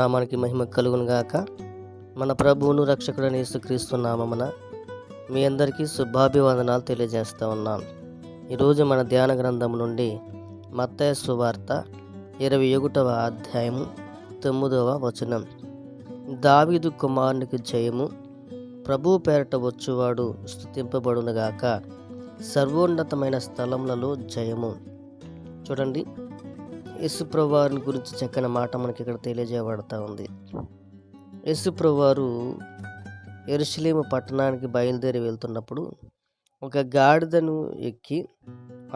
నామానికి మహిమ కలుగును గాక. మన ప్రభువును రక్షకుడైన యేసుక్రీస్తు నామమున మీ అందరికీ శుభాభివందనాలు తెలియజేస్తూ ఉన్నాను. ఈరోజు మన ధ్యాన గ్రంథం నుండి మత్తయి సువార్త 21వ అధ్యాయము 9వ వచనం. దావీదు కుమారునికి జయము, ప్రభువు పేరట వచ్చువాడు స్తుతింపబడునుగాక, సర్వోన్నతమైన స్థలములలో జయము. చూడండి, యేసుప్రభువారిని గురించి చక్కని మాట మనకి ఇక్కడ తెలియజేయబడతా ఉంది. యేసుప్రభువారు యెరూషలేము పట్టణానికి బయలుదేరి వెళ్తున్నప్పుడు ఒక గాడిదను ఎక్కి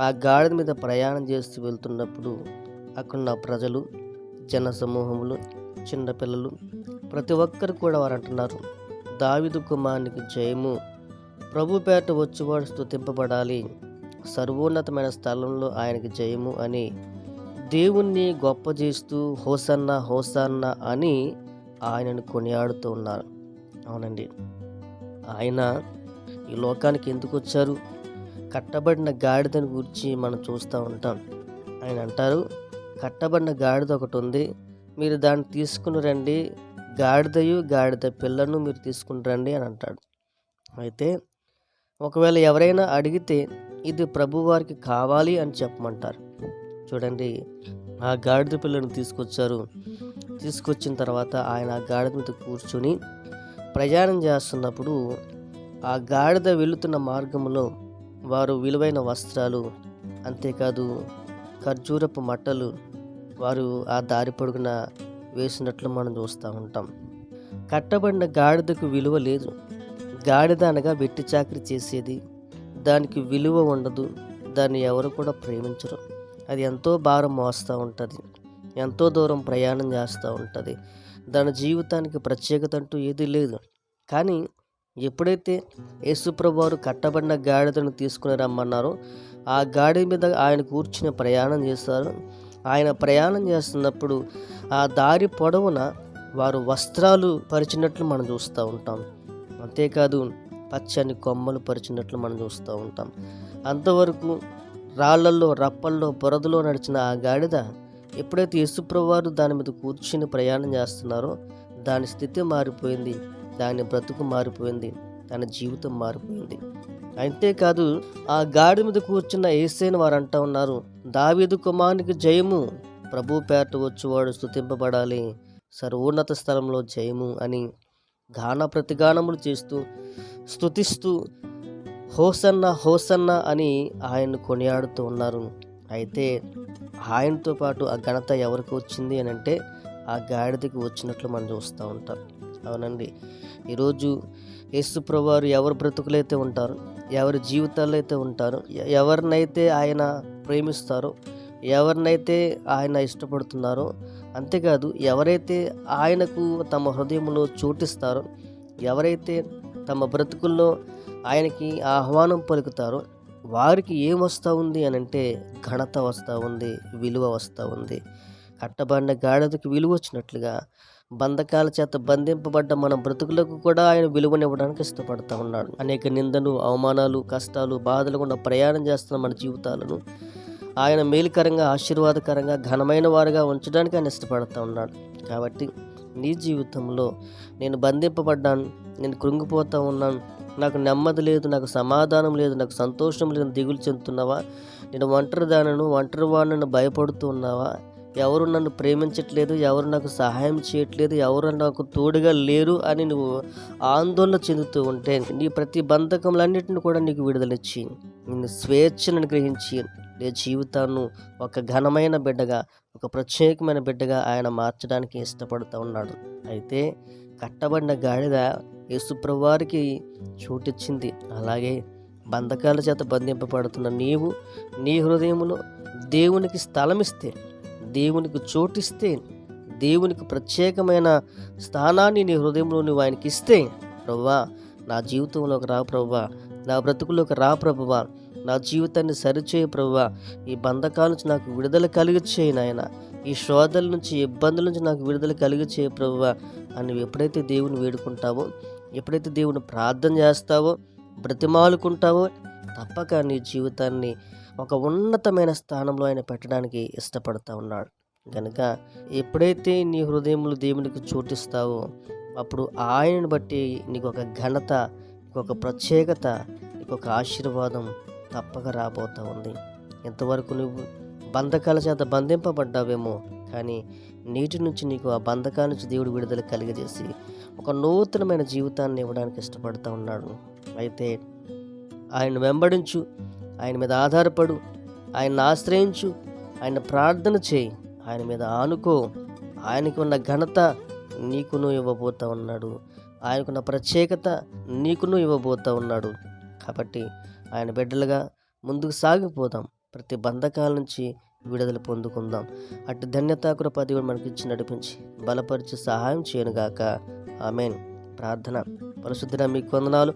ఆ గాడిద మీద ప్రయాణం చేస్తూ వెళ్తున్నప్పుడు అక్కడున్న ప్రజలు, జన సమూహములు, చిన్నపిల్లలు ప్రతి ఒక్కరు కూడా వారు అంటున్నారు, దావీదు కుమారునికి జయము, ప్రభు పేరట వచ్చేవాడు స్తుతింపబడాలి, సర్వోన్నతమైన స్థలంలో ఆయనకి జయము అని దేవుణ్ణి గొప్ప చేస్తూ హోసన్నా హోసన్నా అని ఆయనను కొనియాడుతూ ఉన్నారు. అవునండి, ఆయన ఈ లోకానికి ఎందుకు వచ్చారు? కట్టబడిన గాడిదని గురించి మనం చూస్తూ ఉంటాం. ఆయన అంటారు, కట్టబడిన గాడిద ఒకటి ఉంది, మీరు దాన్ని తీసుకుని రండి, గాడిద పిల్లను మీరు తీసుకుని రండి అని అంటాడు. అయితే ఒకవేళ ఎవరైనా అడిగితే ఇది ప్రభువారికి కావాలి అని చెప్పమంటారు. చూడండి, ఆ గాడిద పిల్లను తీసుకొచ్చిన తర్వాత ఆయన ఆ గాడిద మీద కూర్చొని ప్రయాణం చేస్తున్నప్పుడు ఆ గాడిద వెళుతున్న మార్గంలో వారు విలువైన వస్త్రాలు, అంతేకాదు ఖర్జూరపు మట్టలు వారు ఆ దారి పొడుగున వేసినట్లు మనం చూస్తూ ఉంటాం. కట్టబడిన గాడిదకు విలువ లేదు. గాడిద అనగా వెట్టి చాకరీ చేసేది, దానికి విలువ ఉండదు, దాన్ని ఎవరు కూడా ప్రేమించరు. అది ఎంతో భారం మోస్తూ ఉంటుంది, ఎంతో దూరం ప్రయాణం చేస్తూ ఉంటుంది, దాని జీవితానికి ప్రత్యేకత అంటూ ఏదీ లేదు. కానీ ఎప్పుడైతే యేసుప్రభువారు కట్టబడిన గాడిదను తీసుకుని రమ్మన్నారో ఆ గాడి మీద ఆయన కూర్చుని ప్రయాణం చేస్తారు. ఆయన ప్రయాణం చేస్తున్నప్పుడు ఆ దారి పొడవున వారు వస్త్రాలు పరిచినట్లు మనం చూస్తూ ఉంటాం. అంతేకాదు పచ్చని కొమ్మలు పరిచినట్లు మనం చూస్తూ ఉంటాం. అంతవరకు రాళ్లల్లో, రప్పల్లో, బురదలో నడిచిన ఆ గాడిద ఎప్పుడైతే యేసుప్రభువారు దాని మీద కూర్చుని ప్రయాణం చేస్తున్నారో దాని స్థితి మారిపోయింది, దాని బ్రతుకు మారిపోయింది, దాని జీవితం మారిపోయింది. అంతేకాదు ఆ గాడి మీద కూర్చున్న యేసేను వారు అంటూ ఉన్నారు, దావీదు కుమారునికి జయము, ప్రభు పేరట వచ్చేవాడు స్తుతింపబడాలి, సర్వోన్నత స్థలంలో జయము అని గాన ప్రతిగానములు చేస్తూ స్తుతిస్తూ హోసన్నా హోసన్నా అని ఆయన్ను కొనియాడుతూ ఉన్నారు. అయితే ఆయనతో పాటు ఆ ఘనత ఎవరికి వచ్చింది అని అంటే ఆ గాడిదకి వచ్చినట్లు మనం చూస్తూ ఉంటాం. అవునండి, ఈరోజు యేసుప్రభువారు ఎవరి బ్రతుకులైతే ఉంటారో, ఎవరి జీవితాల్లో అయితే ఉంటారో, ఎవరినైతే ఆయన ప్రేమిస్తారో, ఎవరినైతే ఆయన ఇష్టపడుతున్నారో, అంతేకాదు ఎవరైతే ఆయనకు తమ హృదయంలో చోటిస్తారో, ఎవరైతే తమ బ్రతుకుల్లో ఆయనకి ఆహ్వానం పలుకుతారో వారికి ఏం వస్తూ ఉంది అని అంటే ఘనత వస్తూ ఉంది, విలువ వస్తూ ఉంది. కట్టబడిన గాడిదకు విలువ వచ్చినట్లుగా బంధకాల చేత బంధింపబడ్డ మన బ్రతుకులకు కూడా ఆయన విలువనివ్వడానికి ఇష్టపడుతూ ఉన్నాడు. అనేక నిందలు, అవమానాలు, కష్టాలు, బాధలు గుండా ప్రయాణం చేస్తున్న మన జీవితాలను ఆయన మేలుకరంగా, ఆశీర్వాదకరంగా, ఘనమైన వారుగా ఉంచడానికి ఆయన ఇష్టపడుతూ ఉన్నాడు. కాబట్టి నీ జీవితంలో నేను బంధింపబడ్డాను, నేను కృంగిపోతూ ఉన్నాను, నాకు నెమ్మది లేదు, నాకు సమాధానం లేదు, నాకు సంతోషం లేదు, దిగులు చెందుతున్నావా? నేను ఒంటరి వాడిని భయపడుతూ ఉన్నావా? ఎవరు నన్ను ప్రేమించట్లేదు, ఎవరు నాకు సహాయం చేయట్లేదు, ఎవరు నాకు తోడుగా లేరు అని నువ్వు ఆందోళన చెందుతూ ఉంటే నీ ప్రతి బంధకములన్నింటిని కూడా నీకు విడుదలిచ్చి నిన్ను స్వేచ్ఛను అనుగ్రహించి నీ జీవితాన్ని ఒక ఘనమైన బిడ్డగా, ఒక ప్రత్యేకమైన బిడ్డగా ఆయన మార్చడానికి ఇష్టపడుతూ ఉన్నాడు. అయితే కట్టబడిన గాడిద యేసుప్రభువారికి చోటిచ్చింది. అలాగే బంధకాల చేత బంధింపబడుతున్న నీవు నీ హృదయంలో దేవునికి స్థలమిస్తే, దేవునికి చోటిస్తే, దేవునికి ప్రత్యేకమైన స్థానాన్ని నీ హృదయంలో నువ్వు ఆయనకి ఇస్తే, ప్రభువా నా జీవితంలోకి రా ప్రభువా, నా బ్రతుకులోకి రా ప్రభువా, నా జీవితాన్ని సరిచేయ ప్రభువా, ఈ బంధకాల నుంచి నాకు విడుదల కలిగచేయి నాయన, ఈ శోధల నుంచి, ఇబ్బందుల నుంచి నాకు విడుదల కలిగచేయ ప్రభువా అని నువ్వు ఎప్పుడైతే దేవుని వేడుకుంటావో, ఎప్పుడైతే దేవుని ప్రార్థన చేస్తావో, బ్రతిమాలుకుంటావో, తప్పక నీ జీవితాన్ని ఒక ఉన్నతమైన స్థానంలో ఆయన పెట్టడానికి ఇష్టపడుతూ ఉన్నాడు. కనుక ఎప్పుడైతే నీ హృదయంలో దేవునికి చోటిస్తావో అప్పుడు ఆయనను బట్టి నీకు ఒక ఘనత, నీకు ఒక ప్రత్యేకత, నీకు ఒక ఆశీర్వాదం తప్పక రాబోతూ ఉంది. ఇంతవరకు నువ్వు బంధకాల చేత బంధింపబడ్డావేమో, కానీ నీటి నుంచి నీకు ఆ బంధకాల నుంచి దేవుడు విడుదల కలిగజేసి ఒక నూతనమైన జీవితాన్ని ఇవ్వడానికి ఇష్టపడుతూ ఉన్నాడు. అయితే ఆయన వెంబడించు, ఆయన మీద ఆధారపడు, ఆయన్ని ఆశ్రయించు, ఆయన ప్రార్థన చేయి, ఆయన మీద ఆనుకో. ఆయనకు ఉన్న ఘనత నీకును ఇవ్వబోతూ ఉన్నాడు. ఆయనకున్న ప్రత్యేకత నీకును ఇవ్వబోతూ ఉన్నాడు. కాబట్టి ఆయన బిడ్డలుగా ముందుకు సాగిపోదాం. ప్రతి బంధకాల నుంచి విడుదల పొందుకుందాం. అటు ధన్యత కృప దేవుడు మనకి ఇచ్చి నడిపించి బలపరిచి సహాయం చేయనుగాక. ఆమేన్. ప్రార్థన. పరిశుద్ధుడా మీకు వందనాలు.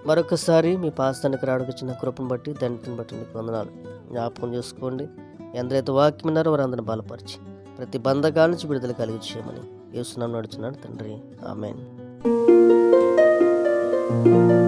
మరొకసారి మీ పాస్తానికి రావడానికి ఇచ్చిన కృపను బట్టి, ధన్యతను బట్టి మీకు వందనాలు. జ్ఞాపకం చేసుకోండి. ఎందరైతే వాక్యం ఉన్నారో వారందరిని బలపరిచి ప్రతి బంధకాల నుంచి విడుదల కలిగి చేయమని యేసు నామమున నడుచున్నాడు తండ్రి. ఆమేన్.